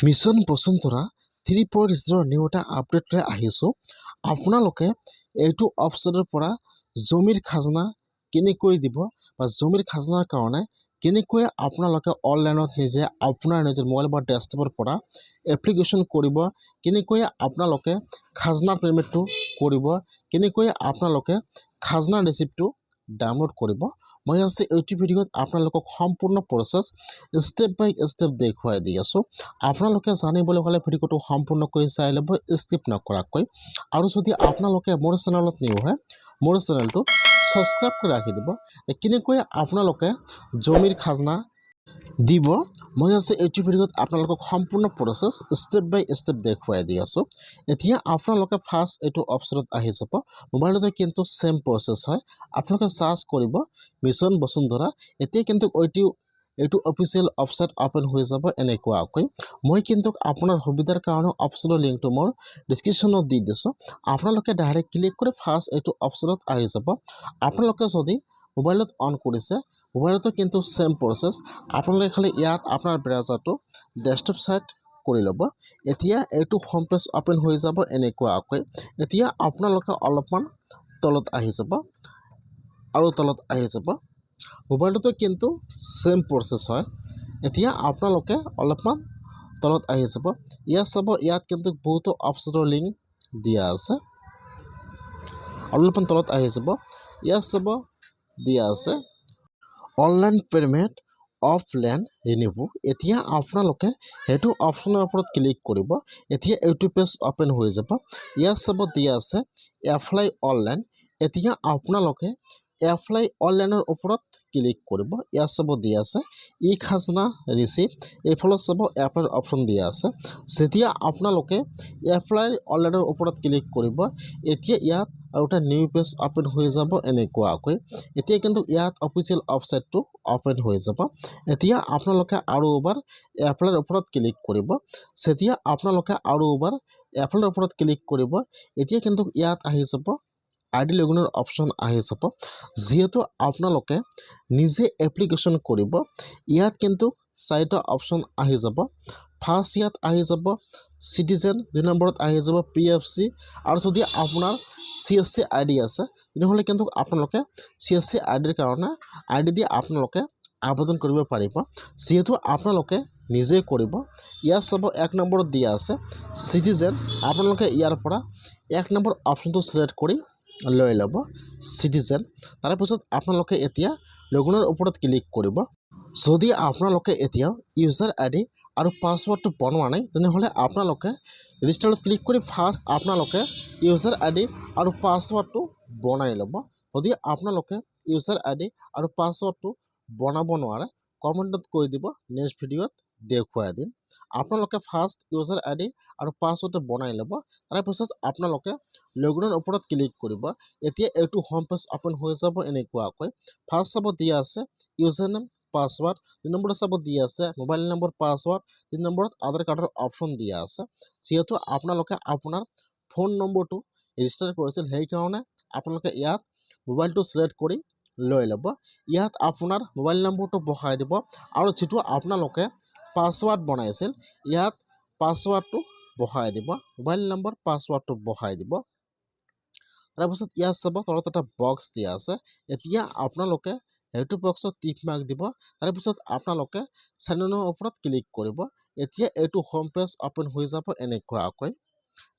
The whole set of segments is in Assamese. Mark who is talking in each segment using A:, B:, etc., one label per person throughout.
A: মিছন বসুন্ধৰা 3.0 নিউ এটা আপডেট লৈ আহিছোঁ। আপোনালোকে এইটো অপশ্যনৰ পৰা জমিৰ খাজনা কেনেকৈ দিব বা জমিৰ খাজনাৰ কাৰণে কেনেকৈ আপোনালোকে অনলাইনত নিজে আপোনাৰ নিজৰ মোবাইল বা ডেস্কটপৰ পৰা এপ্লিকেশ্যন কৰিব, কেনেকৈ আপোনালোকে খাজনা পে'মেণ্টটো কৰিব, কেনেকৈ আপোনালোকে খাজনা ৰিচিপ্টটো ডাউনলোড কৰিব। মই আজি এইটো ভিডিঅ'ত আপোনালোকক সম্পূৰ্ণ প্ৰচেছ ষ্টেপ বাই ষ্টেপ দেখুৱাই দি আছোঁ। আপোনালোকে জানিবলৈ হ'লে ভিডিঅ'টো সম্পূৰ্ণকৈ চাই ল'ব, স্কিপ নকৰাকৈ। আৰু যদি আপোনালোকে মোৰ চেনেলত নিউ হয়, মোৰ চেনেলটো ছাবস্ক্ৰাইব কৰি ৰাখি দিব। কেনেকৈ আপোনালোকে জমিৰ খাজনা দিব, মই আজি এইটো ভিডিঅ'ত আপোনালোকক সম্পূৰ্ণ প্ৰচেছ ষ্টেপ বাই ষ্টেপ দেখুৱাই দি আছোঁ। এতিয়া আপোনালোকে ফাৰ্ষ্ট এইটো অপশ্যনত আহি যাব। মোবাইলতে কিন্তু চেম প্ৰচেছ হয়। আপোনালোকে চাৰ্চ কৰিব মিছন বসুন্ধৰা। এতিয়া কিন্তু এইটো অফিচিয়েল ৱেবছাইট অপেন হৈ যাব এনেকুৱাকৈ। মই কিন্তু আপোনাৰ সুবিধাৰ কাৰণে অপশ্যনৰ লিংকটো মোৰ ডিছক্ৰিপশ্যনত দি দিছোঁ। আপোনালোকে ডাইৰেক্ট ক্লিক কৰি ফাৰ্ষ্ট এইটো অপশ্যনত আহি যাব। আপোনালোকে যদি মোবাইলত অন কৰিছে, মোবাইলতো কিন্তু চেম প্ৰচেছ। আপোনালোকে খালি ইয়াত আপোনাৰ ব্ৰাউজাৰটো ডেস্কটপ ছাইড কৰি ল'ব। এতিয়া এইটো হোম পেজ অপেন হৈ যাব এনেকুৱাকৈ। এতিয়া আপোনালোকে অলপমান তলত আহি যাব আৰু তলত আহি যাব। মোবাইলতো কিন্তু চেম প্ৰচেছ হয়। এতিয়া আপোনালোকে অলপমান তলত আহি যাব। ইয়াত চাব, ইয়াত কিন্তু বহুতো অপশ্যনৰ লিংক দিয়া আছে। অলপমান তলত আহি যাব, ইয়াত চাব দিয়া আছে online payment of land renew. এতিয়া আপোনালোকে সেইটো অপশ্যনৰ ওপৰত ক্লিক কৰিব। এতিয়া এইটো পেজ অপেন হৈ যাব। ইয়াত চাব দিয়া আছে এপ্লাই অনলাইন। এতিয়া আপোনালোকে এপ্লাই অনলাইনৰ ওপৰত ক্লিক কৰিব। ইয়াত চাব দিয়া আছে ই খাজনা ৰিচিপ্ট, এইফালত চাব এপ্লাইৰ অপশ্যন দিয়া আছে। যেতিয়া আপোনালোকে এপ্লাই অনলাইনৰ ওপৰত ক্লিক কৰিব, এতিয়া ইয়াত আৰু এটা নিউ পেজ অপেন হৈ যাব এনেকুৱাকৈ। এতিয়া কিন্তু ইয়াত অফিচিয়েল ৱেবছাইটটো অপেন হৈ যাব। এতিয়া আপোনালোকে আৰু এবাৰ এপ্লাইৰ ওপৰত ক্লিক কৰিব। যেতিয়া আপোনালোকে আৰু এবাৰ এপ্লাইৰ ওপৰত ক্লিক কৰিব, এতিয়া কিন্তু ইয়াত আহি যাব আইডি লগইনৰ অপশ্যন আহি যাব। যিহেতু আপোনালোকে নিজে এপ্লিকেশ্যন কৰিব, ইয়াত কিন্তু চাৰিটা অপশ্যন আহি যাব। ফাৰ্ষ্ট ইয়াত আহি যাব চিটিজেন, 2 নম্বৰত আহি যাব PFC, আৰু যদি আপোনাৰ CSC ID আছে তেনেহ'লে কিন্তু আপোনালোকে CSC IDৰ কাৰণে ID দি আপোনালোকে আবেদন কৰিব পাৰিব। যিহেতু আপোনালোকে নিজে কৰিব, ইয়াত চাব 1 নম্বৰত দিয়া আছে চিটিজেন। আপোনালোকে ইয়াৰ পৰা 1 নম্বৰ অপশ্যনটো ছিলেক্ট কৰি লৈ ল'ব চিটিজেন। তাৰপিছত আপোনালোকে এতিয়া লগইনৰ ওপৰত ক্লিক কৰিব। যদি আপোনালোকে এতিয়াও ইউজাৰ ID আৰু পাছৱৰ্ডটো বনোৱা নাই তেনেহ'লে আপোনালোকে ৰেজিষ্টাৰত ক্লিক কৰি ফাৰ্ষ্ট আপোনালোকে ইউজাৰ ID আৰু পাছৱৰ্ডটো বনাই ল'ব। যদি আপোনালোকে ইউজাৰ ID আৰু পাছৱৰ্ডটো বনাব নোৱাৰে, কমেণ্টত কৈ দিব, নেক্সট ভিডিঅ'ত দেখুৱাই দিম। আপোনালোকে ফাৰ্ষ্ট ইউজাৰ ID আৰু পাছৱৰ্ডটো বনাই ল'ব। তাৰপিছত আপোনালোকে লগইনৰ ওপৰত ক্লিক কৰিব। এতিয়া এইটো হোম পেজ অপেন হৈ যাব এনেকুৱাকৈ। ফাৰ্ষ্ট চাব দিয়া আছে ইউজাৰ নেম পাছৱৰ্ড, 2 নম্বৰত চাব দিয়া আছে মোবাইল নম্বৰ পাছৱৰ্ড, 3 নম্বৰত আধাৰ কাৰ্ডৰ অপশ্যন দিয়া আছে। যিহেতু আপোনালোকে আপোনাৰ ফোন নম্বৰটো ৰেজিষ্টাৰ কৰিছিল, সেইকাৰণে আপোনালোকে ইয়াত মোবাইলটো ছিলেক্ট কৰি লৈ ল'ব। ইয়াত আপোনাৰ মোবাইল নম্বৰটো বহাই দিব আৰু যিটো আপোনালোকে পাছৱৰ্ড বনাইছিল ইয়াত পাছৱৰ্ডটো বহাই দিব। মোবাইল নম্বৰ পাছৱৰ্ডটো বহাই দিব। তাৰপিছত ইয়াত চাব তলত এটা বক্স দিয়া আছে। এতিয়া আপোনালোকে সেইটো বক্সত টিক মাৰ্ক দিব। তাৰপিছত আপোনালোকে চাইন ইনৰ ওপৰত ক্লিক কৰিব। এতিয়া এইটো হোম পেজ অপেন হৈ যাব এনেকুৱাকৈ,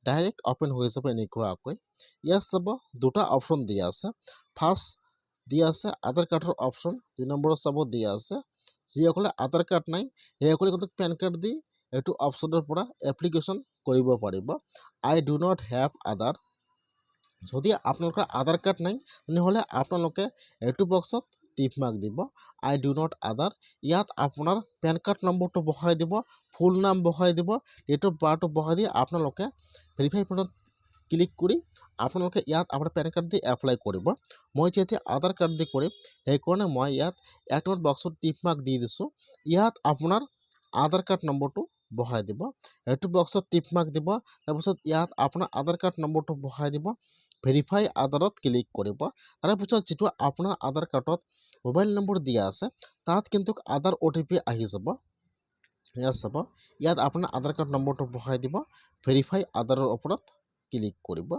A: ডাইৰেক্ট অপেন হৈ যাব এনেকুৱাকৈ। ইয়াত চাব দুটা অপশ্যন দিয়া আছে। ফাৰ্ষ্ট দিয়া আছে আধাৰ কাৰ্ডৰ অপশ্যন, 2 নম্বৰত চাব দিয়া আছে যিসকলে আধাৰ কাৰ্ড নাই সেইসকলে কিন্তু পেন কাৰ্ড দি এইটো অপশ্যনৰ পৰা এপ্লিকেশ্যন কৰিব পাৰিব। আই ডু নট হেভ আধাৰ। যদি আপোনালোকৰ আধাৰ কাৰ্ড নাই তেনেহ'লে আপোনালোকে এইটো বক্সত টিক মাৰ্ক দিব আই ডু নট আধাৰ। ইয়াত আপোনাৰ পেন কাৰ্ড নম্বৰটো বহাই দিব, ফুল নাম বহাই দিব, ডেট অফ বাৰ্থটো বহাই দি আপোনালোকে ভেৰিফাই বাটনত ক্লিক কৰি আপোনালোকে ইয়াত আপোনাৰ পেন কাৰ্ড দি এপ্লাই কৰিব। মই যেতিয়া আধাৰ কাৰ্ড দি কৰিম সেইকাৰণে মই ইয়াত 1 নম্বৰ বক্সত টিক মাৰ্ক দি দিছোঁ। ইয়াত আপোনাৰ আধাৰ কাৰ্ড নম্বৰটো বহাই দিব, সেইটো বক্সত টিক মাৰ্ক দিব। তাৰপিছত ইয়াত আপোনাৰ আধাৰ কাৰ্ড নম্বৰটো বহাই দিব, ভেৰিফাই আধাৰত ক্লিক কৰিব। তাৰপিছত যিটো আপোনাৰ আধাৰ কাৰ্ডত মোবাইল নম্বৰ দিয়া আছে তাত কিন্তু আধাৰ OTP আহি যাব। ইয়াত চাব ইয়াত আপোনাৰ আধাৰ কাৰ্ড নম্বৰটো বহাই দিব ভেৰিফাই আধাৰৰ ওপৰত ক্লিক কৰিব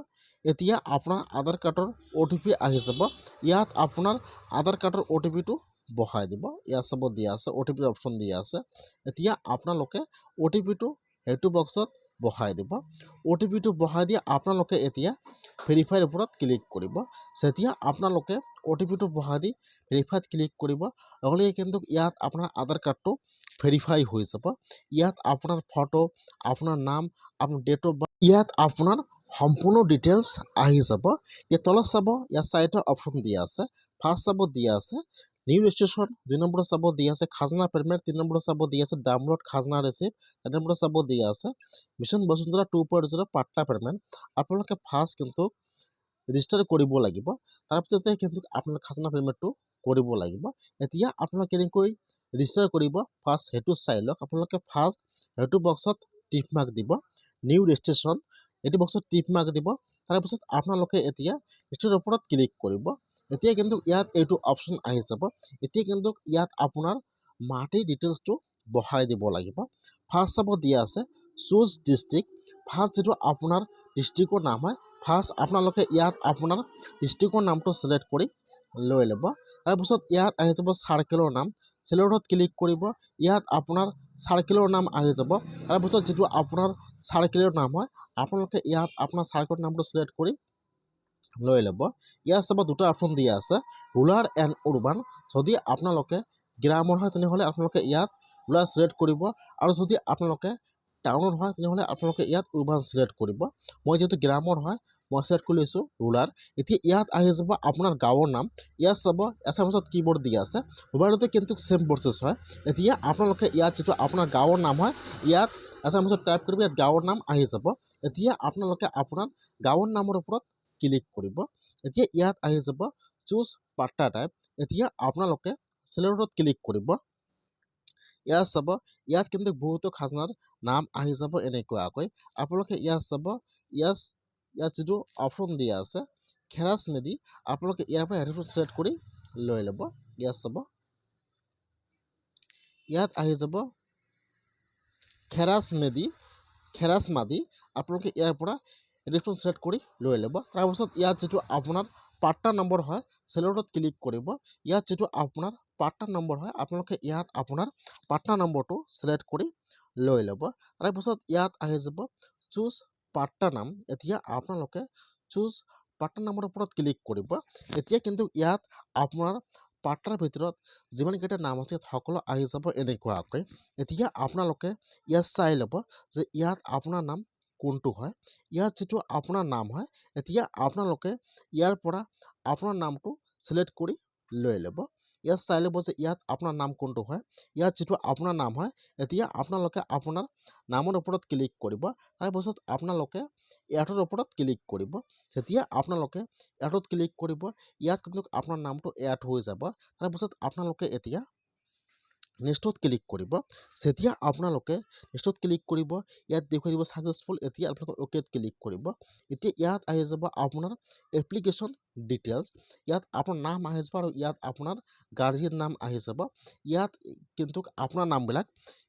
A: এতিয়া আপোনাৰ আধাৰ কাৰ্ডৰ OTP আহি যাব ইয়াত আপোনাৰ আধাৰ কাৰ্ডৰ OTPটো বহাই দিব ইয়াত চাব দিয়া আছে OTP অপশ্যন দিয়া আছে এতিয়া আপোনালোকে OTPটো হেতু বক্সত বহাই দিব OTPটো বহাই দি আপোনালোকে এতিয়া ভেৰিফাইৰ ওপৰত ক্লিক কৰিব যেতিয়া আপোনালোকে OTPটো বহাই দি ভেৰিফাইত ক্লিক কৰিব নহ'লে কিন্তু ইয়াত আপোনাৰ আধাৰ কাৰ্ডটো ভেৰিফাই হৈ যাব ইয়াত আপোনাৰ ফটো আপোনাৰ নাম আপোনাৰ ডেট অফ বাৰ্থ ইয়াত আপোনাৰ সম্পূৰ্ণ ডিটেইলছ আহি যাব ইয়াত তলত চাব ইয়াত চাৰিটা অপশ্যন দিয়া আছে ফাৰ্ষ্ট চাব দিয়া আছে নিউ ৰেজিষ্ট্ৰেশ্যন 2 নম্বৰ চাব দিয়া আছে খাজনা পেমেণ্ট 3 নম্বৰ চাব দিয়া আছে ডাউনলোড খাজনা ৰিচিপ্ট 4 নম্বৰ চাব দিয়া আছে মিছন বসুন্ধৰা 2.0 পাট্টা পেমেণ্ট আপোনালোকে ফাৰ্ষ্ট কিন্তু ৰেজিষ্টাৰ কৰিব লাগিব তাৰপিছতে কিন্তু আপোনালোকে খাজনা পেমেণ্টটো কৰিব লাগিব এতিয়া আপোনালোকে কেনেকৈ ৰেজিষ্টাৰ কৰিব ফাৰ্ষ্ট হেতু চাই লওক আপোনালোকে ফাৰ্ষ্ট হেতু বক্সত টিক মাৰ্ক দিব নিউ ৰেজিষ্ট্ৰেশ্যন এইটো বক্সত টিক মাৰ্ক দিব তাৰপিছত আপোনালোকে এতিয়া ৰেজিষ্টাৰৰ ওপৰত ক্লিক কৰিব এতিয়া কিন্তু ইয়াত এইটো অপশ্যন আহি যাব এতিয়া কিন্তু ইয়াত আপোনাৰ মাটিৰ ডিটেইলছটো বহাই দিব লাগিব ফাৰ্ষ্ট চাব দিয়া আছে চুজ ডিষ্ট্ৰিক্ট ফাৰ্ষ্ট যেটো আপোনাৰ ডিষ্ট্ৰিক্টৰ নাম হয় ফাৰ্ষ্ট আপোনালোকে ইয়াত আপোনাৰ ডিষ্ট্ৰিক্টৰ নামটো সিলেক্ট কৰি লৈ ল'ব তাৰপিছত ইয়াত আহি যাব সাৰ্কেলৰ নাম সিলেক্টত ক্লিক কৰিব ইয়াত আপোনাৰ সাৰ্কেলৰ নাম আহি যাব তাৰপিছত যেটো আপোনাৰ সাৰ্কেলৰ নাম হয় আপোনালোকে ইয়াত আপোনাৰ সাৰ্কেলৰ নামটো সিলেক্ট কৰি লৈ ল'ব ইয়াত চাব দুটা অপশ্যন দিয়া আছে ৰুৰাল এণ্ড উৰবান যদি আপোনালোকে গ্ৰামৰ হয় তেনেহ'লে আপোনালোকে ইয়াত ৰুৰাল সিলেক্ট কৰিব আৰু যদি আপোনালোকে টাউনৰ হয় তেনেহ'লে আপোনালোকে ইয়াত উৰবান সিলেক্ট কৰিব মই যেহেতু গ্ৰামৰ হয় মই সিলেক্ট কৰি লৈছোঁ ৰুৰাল এতিয়া ইয়াত আহি যাব আপোনাৰ গাঁৱৰ নাম ইয়াত চাব এছামিছত কিবৰ্ড দিয়া আছে মোবাইলতে কিন্তু সেম প্ৰচেছ হয় এতিয়া আপোনালোকে ইয়াত যেটো আপোনাৰ গাঁৱৰ নাম হয় ইয়াত এছামিছত টাইপ কৰিব ইয়াত গাঁৱৰ নাম আহি যাব এতিয়া আপোনালোকে আপোনাৰ গাঁৱৰ নামৰ ওপৰত ক্লিক কৰিব এতিয়া ইয়াত আহি যাব চুজ পাট্টা টাইপ এতিয়া আপোনালোকে সিলেক্টত ক্লিক কৰিব ইয়াত চাব ইয়াত কিন্তু বহুতো খাজনাৰ নাম আহি যাব এনেকুৱাকৈ আপোনালোকে ইয়াত চাব ইয়াত যেটো অপশ্যন দিয়া আছে খেৰাছ মেডি আপোনালোকে ইয়াৰ পৰা হেডটো সিলেক্ট কৰি লৈ ল'ব ইয়াত চাব ইয়াত আহি যাব খেৰাছ মাদি আপোনালোকে ইয়াৰ পৰা হেডফোন সিলেক্ট কৰি লৈ ল'ব তাৰপিছত ইয়াত যেটো আপোনাৰ পাট্টা নম্বৰ হয় সিলেক্টত ক্লিক কৰিব ইয়াত যেটো আপোনাৰ পাট্টা নম্বৰ হয় আপোনালোকে ইয়াত আপোনাৰ পাট্টা নম্বৰটো সিলেক্ট কৰি লৈ ল'ব তাৰপিছত ইয়াত আহি যাব চুজ পাট্টা নাম এতিয়া আপোনালোকে চুজ পাট্টা নামৰ ওপৰত ক্লিক কৰিব এতিয়া কিন্তু ইয়াত আপোনাৰ পাট্টাৰ ভিতৰত যিমানকেইটা নাম আছে সকলো আহি যাব এনেকুৱাকৈ এতিয়া আপোনালোকে ইয়াত চাই ল'ব যে ইয়াত আপোনাৰ নাম কোনটো হয় ইয়াত যেটো আপোনাৰ নাম হয় এতিয়া আপোনালোকে ইয়াৰ পৰা আপোনাৰ নামটো সিলেক্ট কৰি লৈ ল'ব ইয়াত চাই ল'ব যে ইয়াত আপোনাৰ নাম কোনটো হয় ইয়াত যেটো আপোনাৰ নাম হয় এতিয়া আপোনালোকে আপোনাৰ নামৰ ওপৰত ক্লিক কৰিব তাৰপিছত আপোনালোকে ইয়াৰ ওপৰত ক্লিক কৰিব যেতিয়া আপোনালোকে ইয়াত ক্লিক কৰিব ইয়াত কিন্তু আপোনাৰ নামটো এড হৈ যাব তাৰপিছত আপোনালোকে এতিয়া নেক্সটত ক্লিক কৰিব যেতিয়া আপোনালোকে নেক্সটত ক্লিক কৰিব ইয়াত দেখুৱাই দিব সাকসেসফুল এতিয়া আপোনালোকে ওকেত ক্লিক কৰিব এতিয়া ইয়াত আহি যাব আপোনাৰ এপ্লিকেশ্যন ডিটেইলছ ইয়াত আপোনাৰ নাম আহি যাব আৰু ইয়াত আপোনাৰ গাৰ্জিয়ান নাম আহি যাব ইয়াত কিন্তু আপোনাৰ নামবিলাক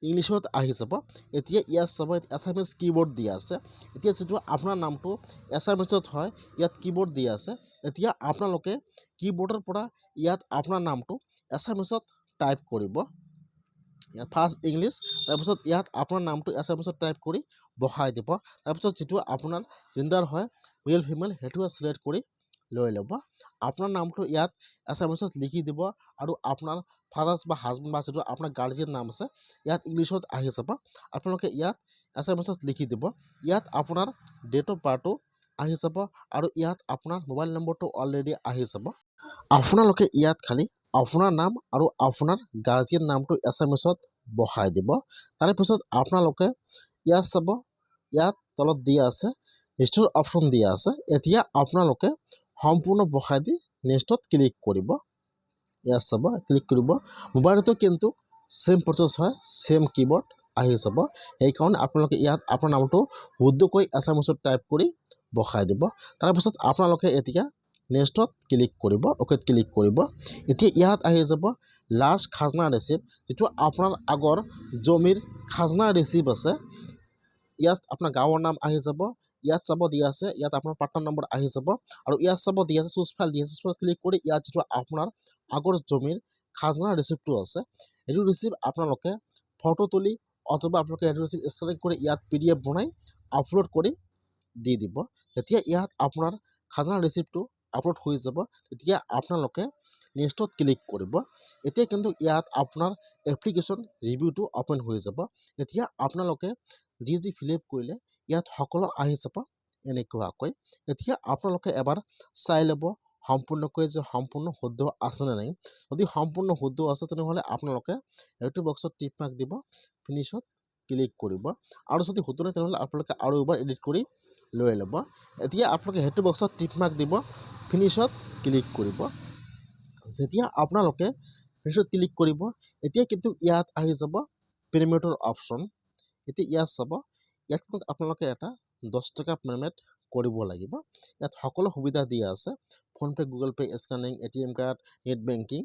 A: ইংলিছত আহি যাব এতিয়া ইয়াত চাব এছামিছ কিবৰ্ড দিয়া আছে এতিয়া যেটো আপোনাৰ নামটো এছামিছত হয় ইয়াত কিবৰ্ড দিয়া আছে এতিয়া আপোনালোকে কিবৰ্ডৰ পৰা ইয়াত আপোনাৰ নামটো এছামিছত টাইপ কৰিব ফাৰ্ষ্ট ইংলিছ তাৰপিছত ইয়াত আপোনাৰ নামটো এছামিছত টাইপ কৰি বহাই দিব তাৰপিছত যেটো আপোনাৰ জেন্ডাৰ হয় মেল ফিমেল হেতু সিলেক্ট কৰি লৈ ল'ব আপোনাৰ নামটো ইয়াত এছামিছত লিখি দিব আৰু আপোনাৰ ফাদাৰ্স বা হাজবেণ্ড বা যেটো আপোনাৰ গাৰ্জিয়ান নাম আছে ইয়াত ইংলিছত আহি যাব আপোনালোকে ইয়াত এছামিছত লিখি দিব ইয়াত আপোনাৰ ডেট অফ বাৰ্থটো আহি যাব আৰু ইয়াত আপোনাৰ মোবাইল নম্বৰটো অলৰেডি আহি যাব আপোনালোকে ইয়াত খালি আপোনাৰ নাম আৰু আপোনাৰ গাৰ্জিয়ান নামটো এছামিছত বহাই দিব তাৰপিছত আপোনালোকে ইয়াত চাব ইয়াত তলত দিয়া আছে নেক্সটৰ অপশ্যন দিয়া আছে এতিয়া আপোনালোকে সম্পূৰ্ণ বহাই দি নেক্সটত ক্লিক কৰিব ইয়াত চাব ক্লিক কৰিব মোবাইলতো কিন্তু সেম প্ৰচেছ হয় সেম কিবৰ্ড আহি যাব সেইকাৰণে আপোনালোকে ইয়াত আপোনাৰ নামটো শুদ্ধকৈ এছামিছত টাইপ কৰি বহাই দিব তাৰপিছত আপোনালোকে এতিয়া নেক্সটত ক্লিক কৰিব, অ'কেত ক্লিক কৰিব। এতিয়া ইয়াত আহি যাব লাষ্ট খাজনা ৰিচিপ্ট, যিটো আপোনাৰ আগৰ জমিৰ খাজনা ৰিচিপ্ট আছে। ইয়াত আপোনাৰ গাঁৱৰ নাম আহি যাব, ইয়াত চাব দিয়া আছে, ইয়াত আপোনাৰ পাট্টা নম্বৰ আহি যাব আৰু ইয়াত চাব দিয়া আছে চুজ ফাইল দিয়া আছে। চুজ ফাইল ক্লিক কৰি ইয়াত যিটো আপোনাৰ আগৰ জমিৰ খাজনা ৰিচিপ্টটো আছে, এইটো ৰিচিপ্ট আপোনালোকে ফটো তুলি অথবা আপোনালোকে এইটো ৰিচিপ্ট স্কেন কৰি ইয়াত PDF বনাই আপলোড কৰি দি দিব। যেতিয়া ইয়াত আপোনাৰ খাজনা ৰিচিপ্টটো আপলোড হৈ যাব, তেতিয়া আপোনালোকে নেক্সটত ক্লিক কৰিব। এতিয়া কিন্তু ইয়াত আপোনাৰ এপ্লিকেশ্যন ৰিভিউটো অ'পেন হৈ যাব। এতিয়া আপোনালোকে যি ফিল আপ কৰিলে ইয়াত সকলো আহি যাব এনেকুৱাকৈ। এতিয়া আপোনালোকে এবাৰ চাই ল'ব সম্পূৰ্ণকৈ যে সম্পূৰ্ণ শুদ্ধ আছেনে নাই। যদি সম্পূৰ্ণ শুদ্ধ আছে তেনেহ'লে আপোনালোকে এইটো বক্সত টিক মাৰ্ক দিব, ফিনিছত ক্লিক কৰিব। আৰু যদি শুদ্ধ নাই তেনেহ'লে আপোনালোকে আৰু এবাৰ এডিট কৰি লৈ ল'ব। এতিয়া আপোনালোকে সেইটো বক্সত টিক মাৰ্ক দিব, ফিনিছত ক্লিক কৰিব। যেতিয়া আপোনালোকে ফিনিছত ক্লিক কৰিব, এতিয়া কিন্তু ইয়াত আহি যাব পে'মেণ্টৰ অপশ্যন। এতিয়া ইয়াত চাব, ইয়াত কিন্তু আপোনালোকে এটা 10 টকা পে'মেণ্ট কৰিব লাগিব। ইয়াত সকলো সুবিধা দিয়া আছে, PhonePe', Google pay', scanning, ATM card, net banking.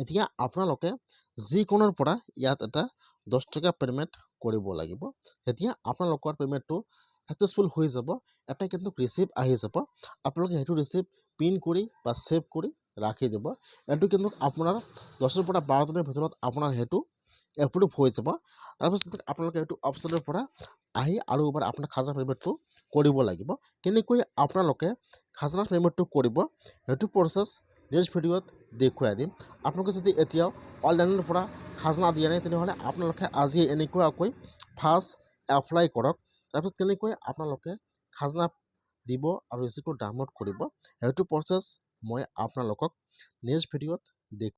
A: এতিয়া আপোনালোকে যিকোনোৰ পৰা ইয়াত এটা 10 টকা পে'মেণ্ট কৰিব লাগিব। তেতিয়া আপোনালোকৰ পে'মেণ্টটো ছাকচেছফুল হৈ যাব। এটা কিন্তু ৰিচিপ্ট আহি যাব, আপোনালোকে সেইটো ৰিচিপ্ট প্ৰিণ্ট কৰি বা ছেভ কৰি ৰাখি দিব। এইটো কিন্তু আপোনাৰ 10ৰ পৰা 12 দিনৰ ভিতৰত আপোনাৰ সেইটো এপ্ৰুভ হৈ যাব। তাৰপিছত আপোনালোকে এইটো অপশ্যনৰ পৰা আহি আৰু এবাৰ আপোনাৰ খাজনা পে'মেণ্টটো কৰিব লাগিব। কেনেকৈ আপোনালোকে খাজনা পে'মেণ্টটো কৰিব সেইটো প্ৰচেছ নেক্সট ভিডিঅ'ত দেখুৱাই দিম। আপোনালোকে যদি এতিয়াও অনলাইনৰ পৰা খাজনা দিয়া নাই তেনেহ'লে আপোনালোকে আজি এনেকুৱাকৈ ফাৰ্ষ্ট এপ্লাই কৰক। তাৰপিছত কেনেকৈ আপোনালোকে খাজনা দিব আৰু ৰিচিপ্টটো ডাউনলোড কৰিব সেইটো প্ৰচেছ মই আপোনালোকক নেক্সট ভিডিঅ'ত দেখুৱাম।